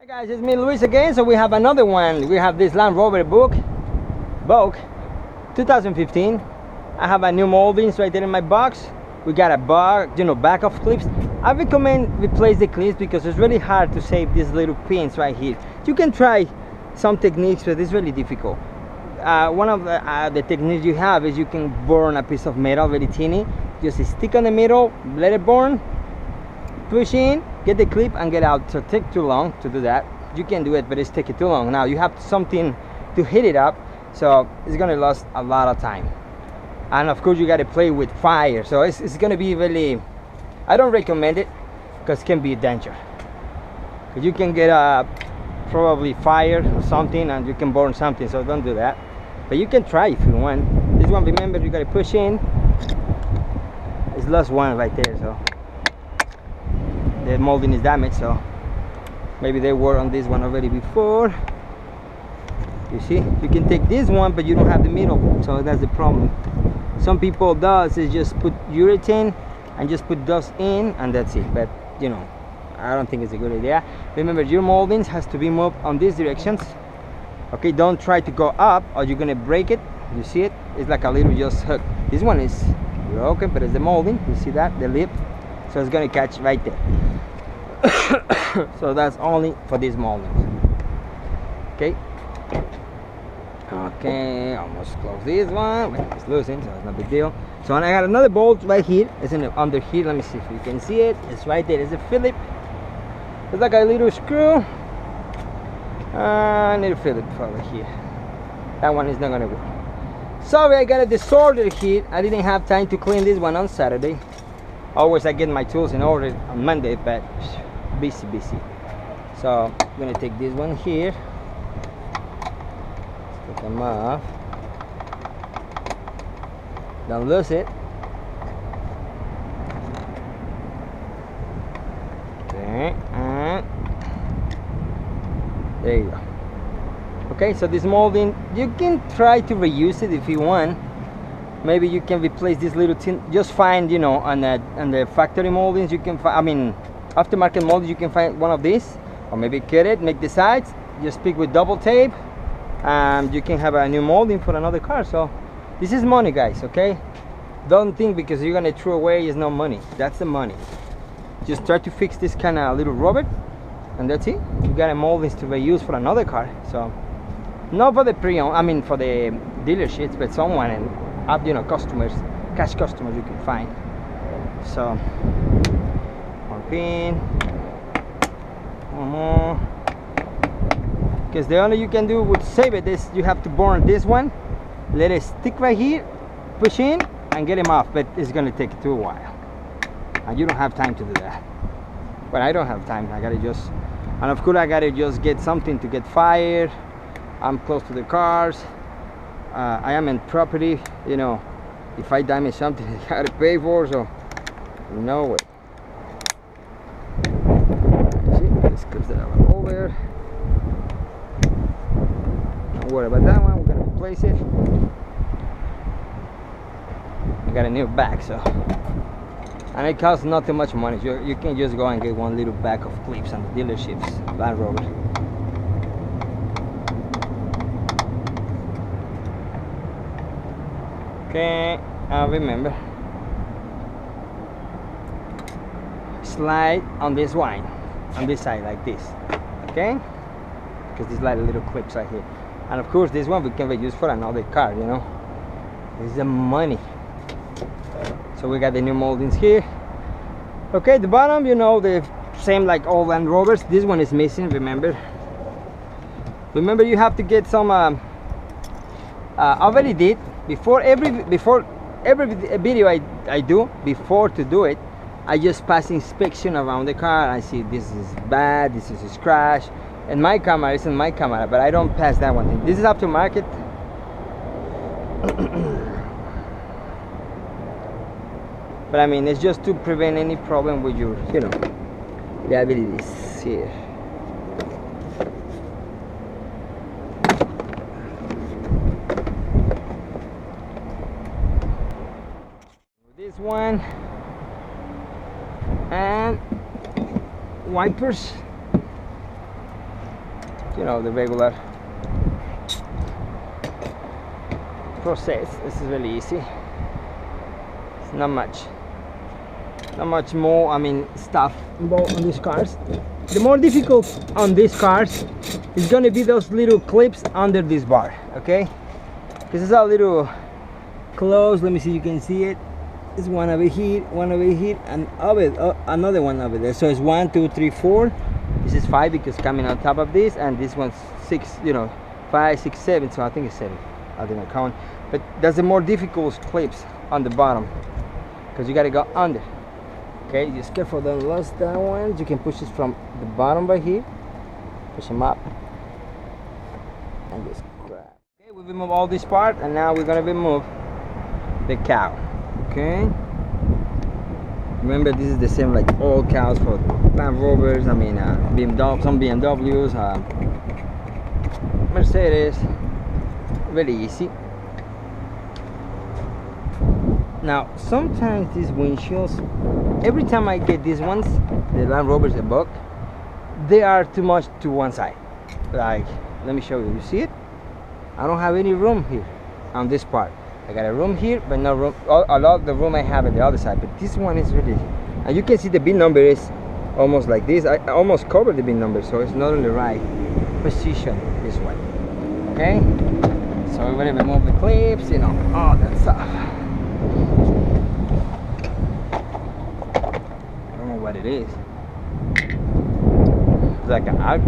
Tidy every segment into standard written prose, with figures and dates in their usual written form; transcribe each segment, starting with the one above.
Hi guys, it's me Luis again. So we have another one. We have this Land Rover evoque 2015. I have a new moldings right there in my box. We got a back of clips. I recommend replace the clips because it's really hard to save these little pins right here. You can try some techniques, but it's really difficult. One of the techniques you have is you can burn a piece of metal very teeny. Just stick on the middle, let it burn, push in, get the clip and get out. So it takes too long to do that. You can do it, but it's taking too long. Now you have something to heat it up, so it's gonna last a lot of time. And of course you got to play with fire, so it's gonna be really, I don't recommend it because it can be a danger. Because you can get probably fire or something and you can burn something, so don't do that. But you can try if you want. This one, remember, you got to push in. It's last one right there, so the molding is damaged, so maybe they were on this one already before. You see, you can take this one, but you don't have the middle, so that's the problem. Some people does is just put urethane and just put dust in and that's it, but you know, I don't think it's a good idea. Remember, your moldings has to be moved on these directions. Okay, don't try to go up or you're gonna break it. You see it? It's like a little just hook. This one is broken, but it's the molding. You see that? The lip. So it's gonna catch right there. So that's only for these moldings. Okay. Okay, almost close this one. Well, it's losing, so it's no big deal. So I got another bolt right here. It's in the, under here. Let me see if you can see it. It's right there. It's a Philip. It's like a little screw. I need a Philip over here. That one is not gonna work. Sorry, I got a disorder here. I didn't have time to clean this one on Saturday. Always I get my tools in order on Monday, but busy. So I'm gonna take this one here. Take them off. Don't lose it. Okay, and there you go. Okay, so this molding, you can try to reuse it if you want. Maybe you can replace this little tin. Just find, you know, on the factory moldings you can find, I mean aftermarket moldings, you can find one of these, or maybe cut it, make the sides, just pick with double tape, and you can have a new molding for another car. So this is money, guys. Okay, don't think because you're gonna throw away is no money. That's the money. Just try to fix this kind of little rubber and that's it. You got a moldings to reuse for another car. So not for the pre-owned, I mean for the dealerships, but someone and you know, customers, cash customers you can find. So one pin, one more, because the only you can do with save it is you have to burn this one, let it stick right here, push in and get him off, but it's gonna take too a while and you don't have time to do that. But I don't have time. I gotta just, and of course I gotta just get something to get fired. I'm close to the cars. I am in property, you know, if I damage something I gotta pay for, so no way. See, let's clip that over. Don't worry about that one, we're gonna replace it. I got a new back, so, and it costs not too much money. You can just go and get one little back of clips on the dealerships, Land Rover. Okay, remember, slide on this line, on this side like this, okay? Because these like little clips right here. And of course this one we can reuse for another car, you know? This is the money. So we got the new moldings here. Okay, the bottom, you know, the same like all Land Rovers. This one is missing, remember? Remember you have to get some, I already did. Before every video I do, before to do it, I just pass inspection around the car. I see this is bad, this is a scratch, and my camera isn't my camera, but I don't pass that one thing. This is aftermarket. But I mean, it's just to prevent any problem with your, you know, liabilities here. This one and wipers. you know, the regular process. This is really easy. It's not much more, I mean, stuff involved on these cars. The more difficult on these cars is going to be those little clips under this bar, okay? Because it's a little close. Let me see if you can see it. There's one over here, and another one over there. So it's 1, 2, 3, 4. This is 5 because coming on top of this, and this one's 6, you know, 5, 6, 7. So I think it's 7. I didn't count. But that's the more difficult clips on the bottom because you got to go under. Okay, just careful, don't lose that one. You can push this from the bottom right here. Push them up and just grab. Okay, we remove all this part, and now we're gonna remove the cow. Okay, remember this is the same like all cows for Land Rovers. I mean, BMW, some BMWs, Mercedes. Really easy. Now, sometimes these windshields, every time I get these ones, the Land Rovers evoque, they are too much to one side. Like, let me show you. You see it? I don't have any room here on this part. I got a room here, but no room. A lot of the room I have on the other side. But this one is really, and you can see the bin number is almost like this. I almost covered the bin number, so it's not in the right position. This one. Okay. So we're gonna remove the clips, you know, all that stuff. I don't know what it is. It's like a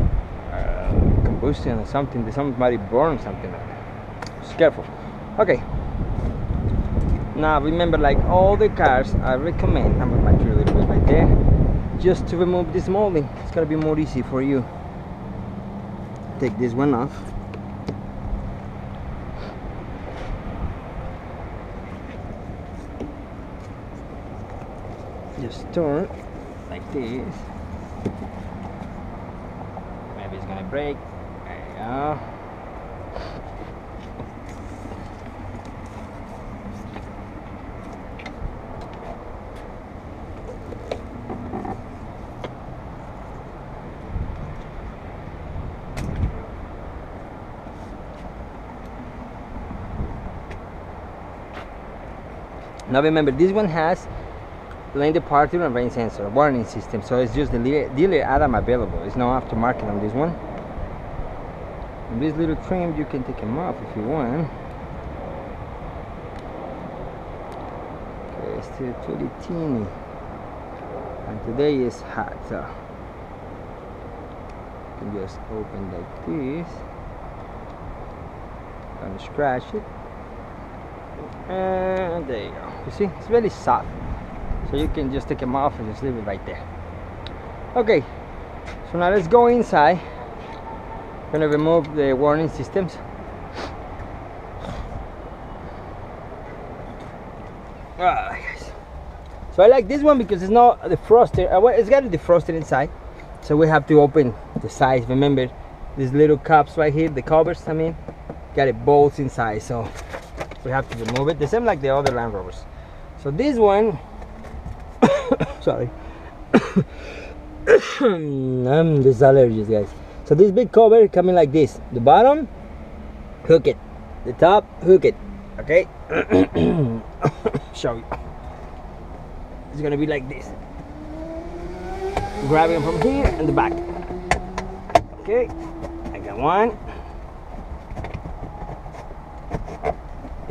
combustion or something. Somebody burned something like that. Just careful. Okay. Now remember, like all the cars, I recommend, I'm gonna put a little bit right there, just to remove this molding. It's gonna be more easy for you. Take this one off. Just turn like this. Maybe it's gonna break. There you go. Now remember, this one has lane departure and rain sensor, warning system, so it's just the dealer item available. It's no aftermarket on this one. And this little trim, you can take them off if you want. Okay, it's still pretty teeny, and today is hot, so you can just open like this and scratch it, and there you go. You see, it's really soft. So you can just take them off and just leave it right there. Okay, so now let's go inside. I'm gonna remove the warning systems. Guys. So I like this one because it's not a defroster. It's got a defroster inside. So we have to open the sides. Remember, these little cups right here, the covers, I mean, got it bolts inside. So we have to remove it. The same like the other Land Rovers. So this one, sorry, I'm this allergies, guys. So this big cover coming like this. The bottom, hook it. The top, hook it. Okay. Show you. It's gonna be like this. Grab it from here and the back. Okay. I got one.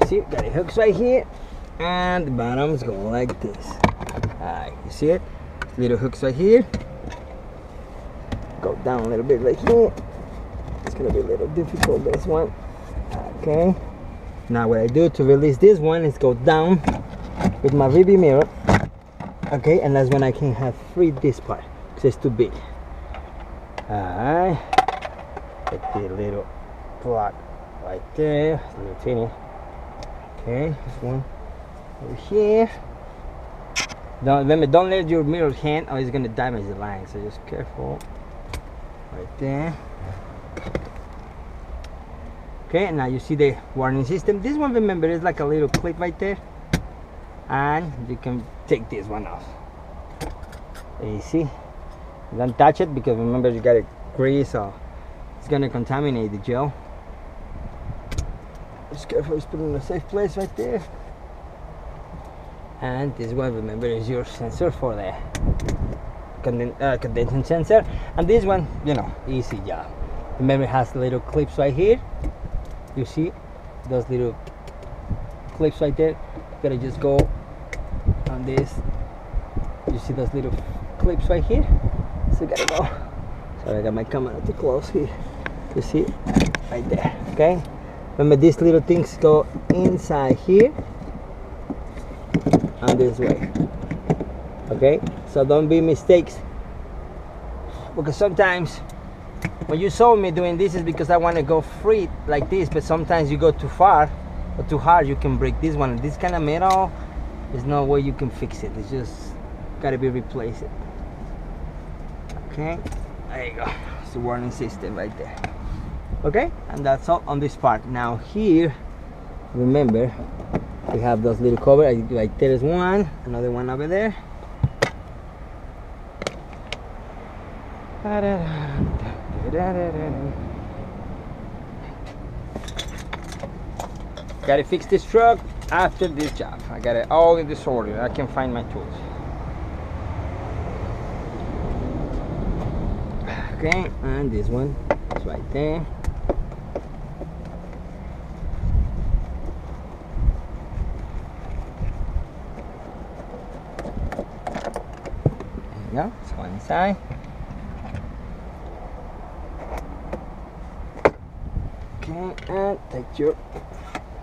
You see, got it hooks right here, and the bottom's going like this. Alright, you see it? Little hooks right here. Go down a little bit right here. It's gonna be a little difficult, this one. Okay. Now what I do to release this one is go down with my rearview mirror. Okay, and that's when I can have free this part because it's too big. Alright. Get the little plug right there. It's a little teeny. Okay, this one over here. Remember, don't let your mirror hang or it's gonna damage the line, so just careful. Right there. Okay, now you see the warning system. This one, remember, is like a little clip right there, and you can take this one off. You see, don't touch it because remember you got a grease or it's gonna contaminate the gel. Just careful, just put it in a safe place right there. And this one, remember, is your sensor for the condensation sensor. And this one, you know, easy job. Remember, it has little clips right here. You see those little clips right there? You gotta just go on this. You see those little clips right here? So you gotta go. Sorry, I got my camera too close here. You see it? Right there. Okay? Remember, these little things go inside here and this way. Okay? So don't be mistakes. Because sometimes when you saw me doing this is because I want to go free like this, but sometimes you go too far or too hard, you can break this one. This kind of metal, there's no way you can fix it. It's just gotta be replaced. Okay, there you go. It's the warning system right there. Okay, and that's all on this part. Now here, remember, we have those little covers. Like there is one, another one over there. Gotta fix this truck after this job. I got it all in disorder. I can find my tools. Okay, and this one is right there. There you go, it's one side. Okay, and take your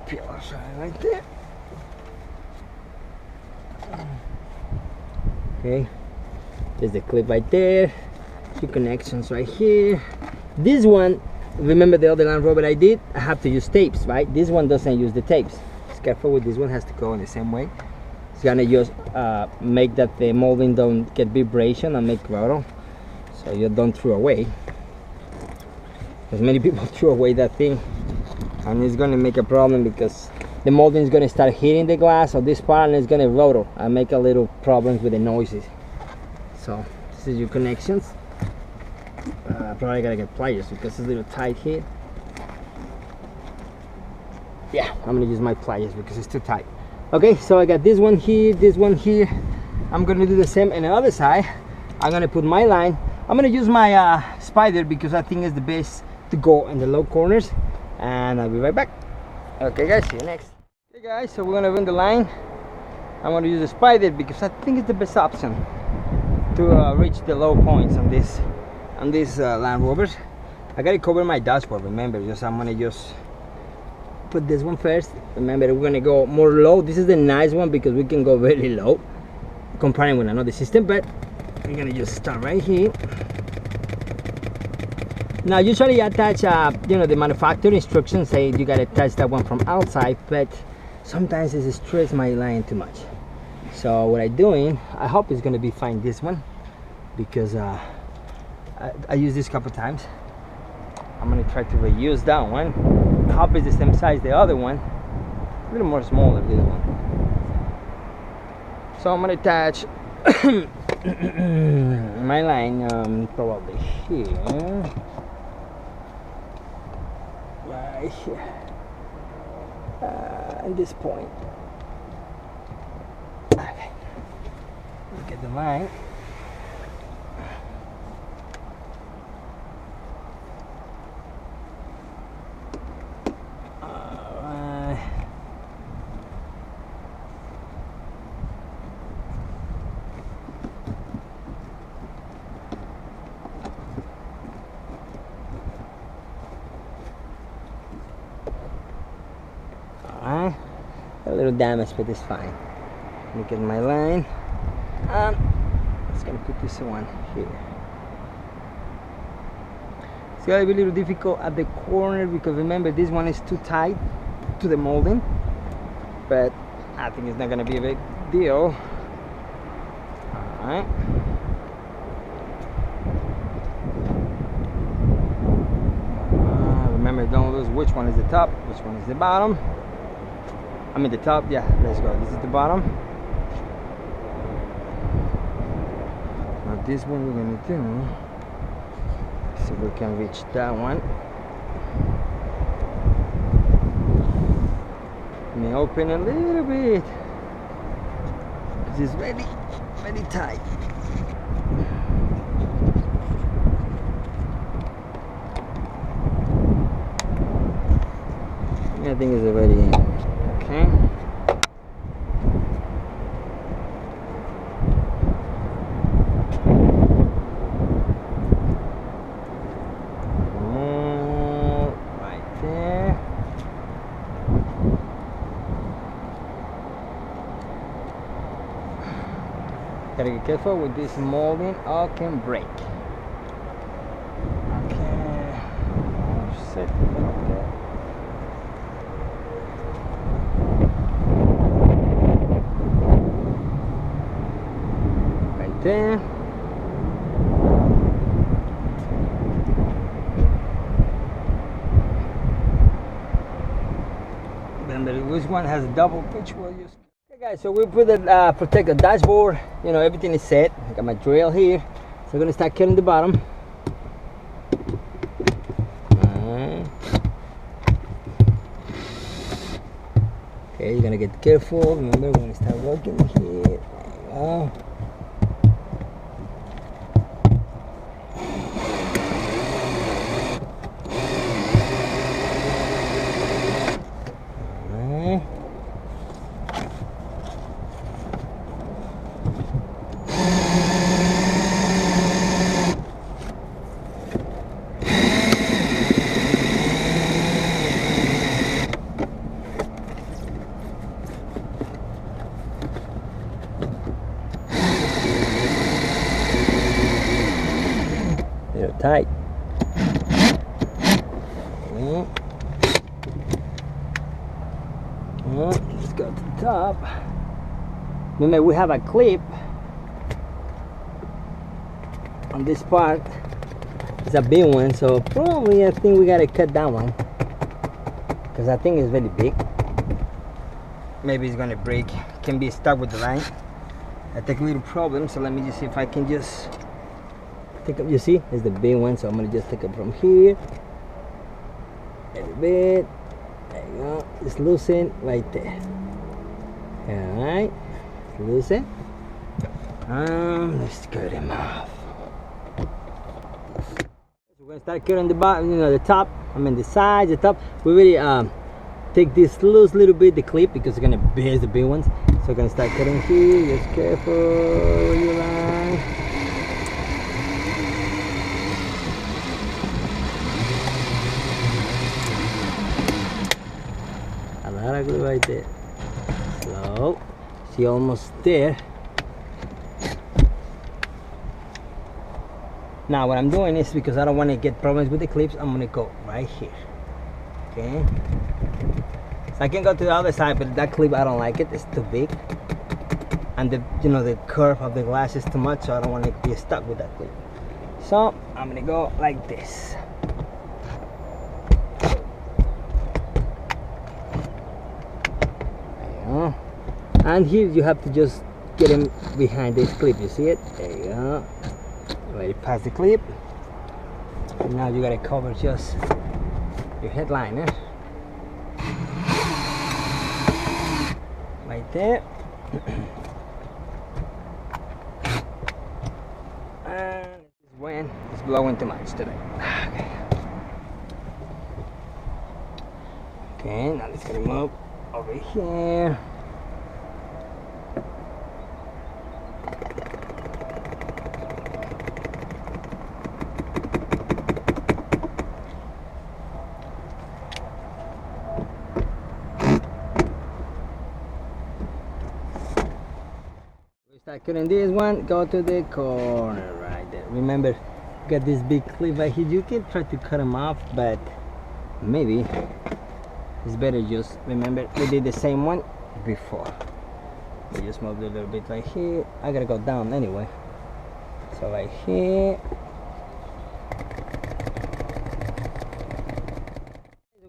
pillar side right there. Okay, there's the clip right there. Two connections right here. This one, remember the other Land Rover I did? I have to use tapes, right? This one doesn't use the tapes. Just careful with this one, has to go in the same way. It's gonna just make that the molding don't get vibration and make rattle, so you don't throw away. Because many people throw away that thing, and it's gonna make a problem because the molding is gonna start hitting the glass or this part, and it's gonna rattle and make a little problems with the noises. So this is your connections. Probably gotta get pliers because it's a little tight here. Yeah, I'm gonna use my pliers because it's too tight. Okay, so I got this one here, this one here. I'm gonna do the same on the other side. I'm gonna put my line. I'm gonna use my spider because I think it's the best to go in the low corners, and I'll be right back. Okay guys, see you next. Okay guys, so we're gonna run the line. I'm gonna use the spider because I think it's the best option to reach the low points on this Land Rovers. I gotta cover my dashboard, remember, I'm gonna just put this one first. Remember, we're gonna go more low. This is the nice one because we can go very low comparing with another system, but we're gonna just start right here. Now usually I attach you know, the manufacturer instructions say you gotta attach that one from outside, but sometimes it stresses my line too much. So what I'm doing, I hope it's gonna be fine, this one, because I used this a couple times. I'm gonna try to reuse that one. I hope it's the same size the other one, a little more smaller this one. So I'm gonna attach my line probably here, right here, at this point. Okay, look at the line. A little damage, but it's fine. Look at my line. I'm just gonna put this one here. It's gonna be a little difficult at the corner because remember this one is too tight to the molding, but I think it's not gonna be a big deal. All right. Remember, don't lose which one is the top, which one is the bottom. I mean the top, yeah, let's go. This is the bottom. Now this one we're gonna do so we can reach that one. Let me open a little bit because it's very, very tight. I think it's already in. Okay. Right there. Gotta get careful with this molding, or can break. Okay. Set it like that. There. Remember, which one has a double pitch? We'll use. Okay, guys. So we put the protect the dashboard. You know, everything is set. I got my drill here. So we're gonna start cutting the bottom. Okay, you're gonna get careful. Remember, we're gonna start working here. There you go. Tight. Let's go to the top. Remember, we have a clip on this part. It's a big one, so probably I think we gotta cut that one because I think it's very big. Maybe it's gonna break. Can be stuck with the line. I think a little problem, so let me just see if I can just take up. You see, it's the big one, so I'm gonna just take it from here a little bit. There you go. Just loosen right there. All right, loosen. Let's cut him off. So we're gonna start cutting the bottom, you know, the top. I mean the sides, the top. We really take this loose little bit, the clip, because it's gonna bear the big ones. So we're gonna start cutting here. Just careful, you line. A lot of glue right there. Slow. See, almost there. Now what I'm doing is, because I don't want to get problems with the clips, I'm gonna go right here. Okay. So I can go to the other side, but that clip I don't like it. It's too big, and the the curve of the glass is too much, so I don't want to be stuck with that clip. So I'm gonna go like this. And here you have to just get him behind this clip. You see it? There you go. Right past the clip. And now you gotta cover just your headliner right there. And this wind is blowing too much today. Okay, now let's get him up over here. Start cutting this one, go to the corner right there. Remember, got this big clip right here. You can try to cut them off, but maybe it's better just remember we did the same one before. We just moved a little bit right here. I gotta go down anyway. So right here.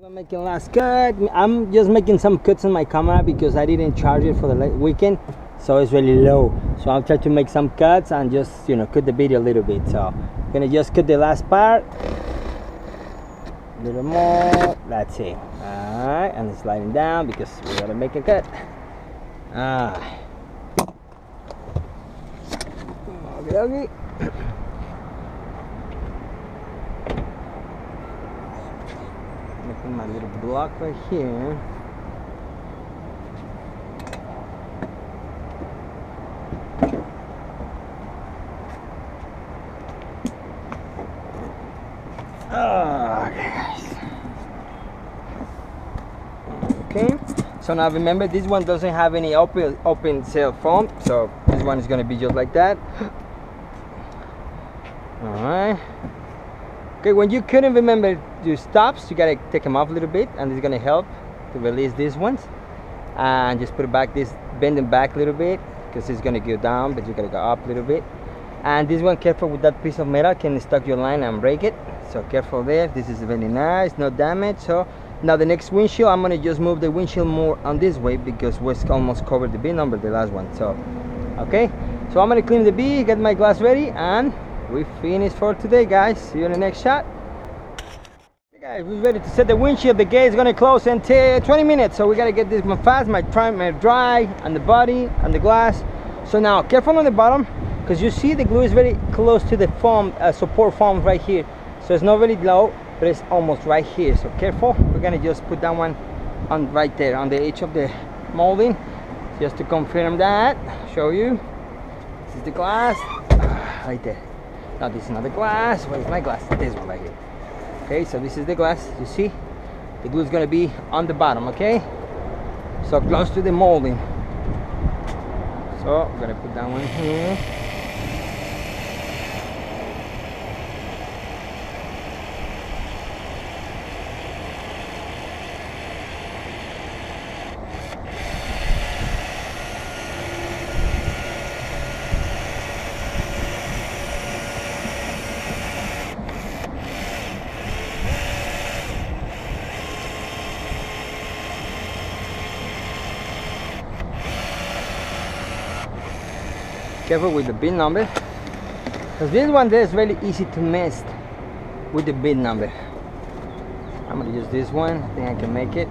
We're making last cut. I'm just making some cuts on my camera because I didn't charge it for the weekend. So it's really low, so I'll try to make some cuts and just cut the video a little bit. So Gonna just cut the last part. A little more. That's it. Alright, and it's sliding down because we gotta make a cut. Okay. Making my little block right here. Okay, so now remember, this one doesn't have any open cell foam, so this one is going to be just like that. Alright. Okay, when you couldn't remember your stops, you gotta take them off a little bit, and it's gonna help to release these ones. And just put it back, bend them back a little bit, because it's gonna go down, but you gotta go up a little bit. And this one, careful with that piece of metal, can stuck your line and break it. So careful there. This is very nice, no damage. So now the next windshield, I'm gonna just move the windshield more on this way because we almost covered the B number, the last one. So okay, so I'm gonna clean the B, get my glass ready, and we finished for today, guys. See you in the next shot. Okay, guys, we're ready to set the windshield. The gate is gonna close in 20 minutes, so we gotta get this one fast. My primer dry, and the body and the glass. So now careful on the bottom, because you see the glue is very close to the foam, support foam right here. So it's not really low, but it's almost right here. So careful. We're gonna just put that one on right there on the edge of the molding, just to confirm that. Show you. This is the glass right there. Now this is another glass. Where's my glass? This one right here. Okay, so this is the glass. You see, the glue is gonna be on the bottom. Okay, so close to the molding. So we're gonna put that one here. Careful with the bin number, because this one there is really easy to mess with the bin number. I'm gonna use this one. I think I can make it.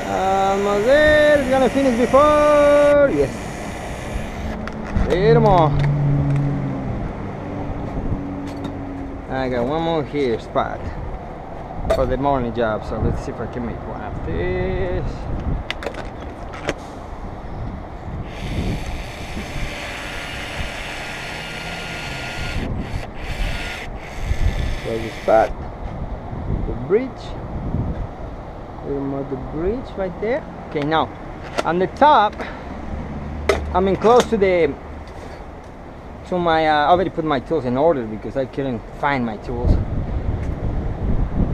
Almost there. It's gonna finish before. Yes. A little more. I got one more here spot for the morning job, so let's see if I can make one of this. So the spot, the bridge, a little more the bridge right there. Okay, now on the top, I'm in close to the. So I already put my tools in order because I couldn't find my tools.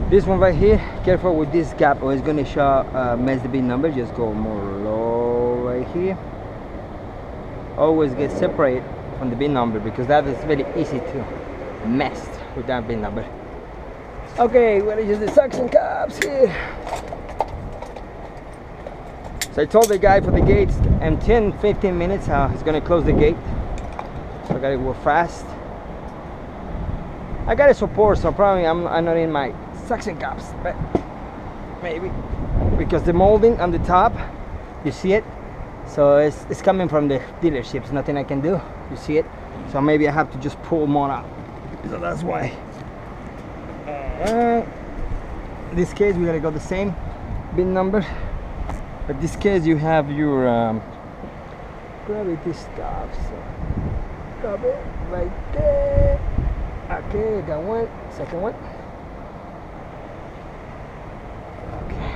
This one right here, careful with this gap or it's gonna show mess the bin number. Just go more low right here. Always get separate from the bin number because that is very easy to mess with that bin number. Okay, we're gonna use the suction cups here. So I told the guy for the gates in 10-15 minutes he's gonna close the gate. So I gotta go fast. I got a support, so probably I'm not in my suction cups, but maybe because the molding on the top, you see it, so it's coming from the dealerships. Nothing I can do. You see it, so maybe I have to just pull more out. So that's why. In this case, we gotta go the same bin number, but this case you have your gravity stuff. So. Grab it right there. Okay, got one. Second one. Okay.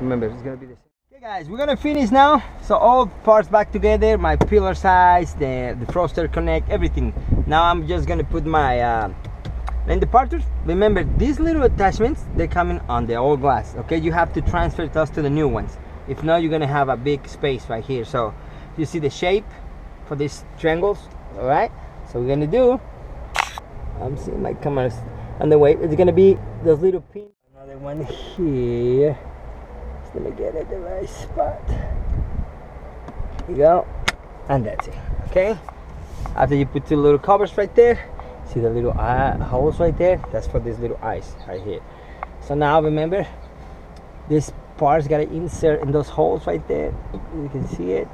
Remember, it's gonna be the same. Okay, guys, we're gonna finish now. So all parts back together. My pillar size, the froster connect, everything. Now I'm just gonna put my in the parters. Remember, these little attachments, they're coming on the old glass. Okay, you have to transfer those to the new ones. If not, you're gonna have a big space right here. So you see the shape for these triangles. All right, so we're gonna do, I'm seeing my camera And the weight is gonna be those little pins. Another one here. Just let me get it the right spot. Here you go. And that's it. Okay. After you put two little covers right there, see the little holes right there? That's for these little eyes right here. So now remember, this part's gotta insert in those holes right there. You can see it.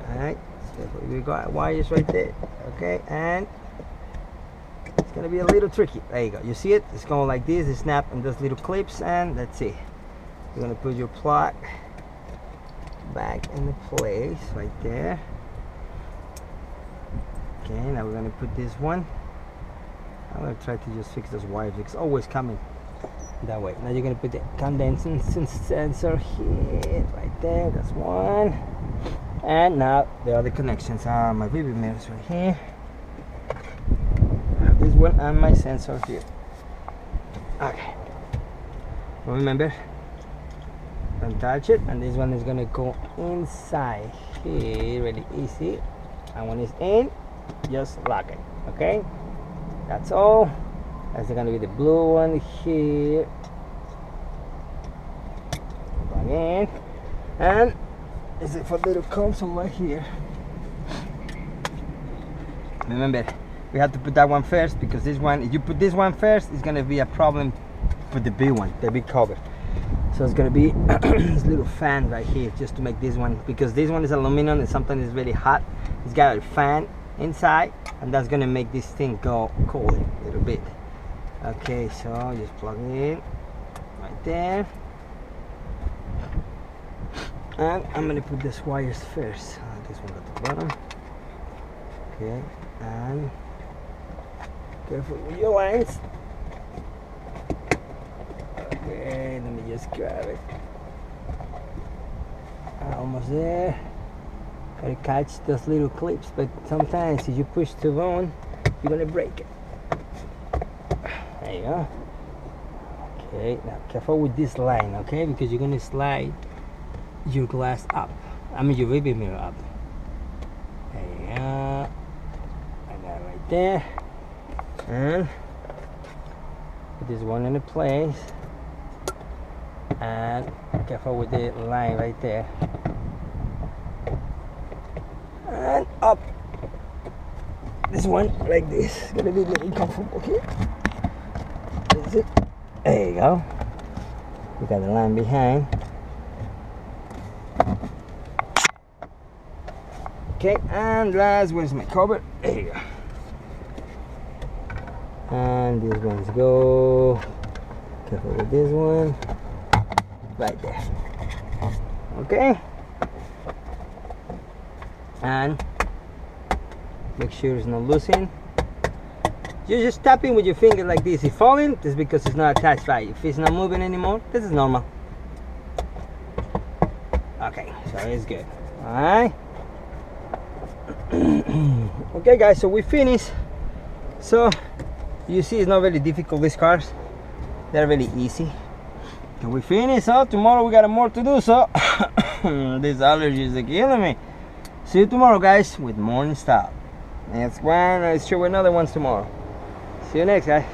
Alright. So we got wires right there. Okay, and it's gonna be a little tricky. There you go. You see it? It's going like this. It snap in those little clips, and that's it. You're gonna put your plug back in the place right there. Okay, now we're gonna put this one. I'm gonna try to just fix those wires because it's always coming that way. Now you're gonna put the condensing sensor here, right there. That's one. And now the other connections are my baby mirrors right here. This one and my sensor here. Okay. Remember, don't touch it. And this one is gonna go inside here, really easy. And when it's in, just lock it. Okay. That's all. That's gonna be the blue one here. Plug in. And this is for little combs right here. Remember, we have to put that one first because this one, if you put this one first, it's gonna be a problem for the big one, the big cover. So it's gonna be this little fan right here just to make this one, because this one is aluminum and sometimes it's really hot. It's got a fan inside, and that's gonna make this thing go cold a little bit. Okay, so just plug it in right there. And I'm gonna put these wires first. This one at the bottom. Okay, and careful with your lines. Okay, let me just grab it. Almost there. Gotta catch those little clips, but sometimes if you push too on, you're gonna break it. There you go. Okay, now careful with this line, okay? Because you're gonna slide your glass up. I mean your baby mirror up. There you go. And that right there. And put this one into place. And careful with the line right there. And up. This one like this. It's gonna be really comfortable here. That's it. There you go. You got the line behind. Okay, and last, where's my cover? There you go. And these ones go. Careful with this one. Right there. Okay. And make sure it's not loosened. You're just tapping with your finger like this. If falling, it's because it's not attached right. If it's not moving anymore, this is normal. Okay, so it's good. Alright. Okay guys, so we finished. So you see it's not very difficult, these cars. They're really easy. And we finished. So tomorrow we got more to do. So these allergies are killing me. See you tomorrow guys with more in style. Next one, I'll show you another ones tomorrow. See you next guys.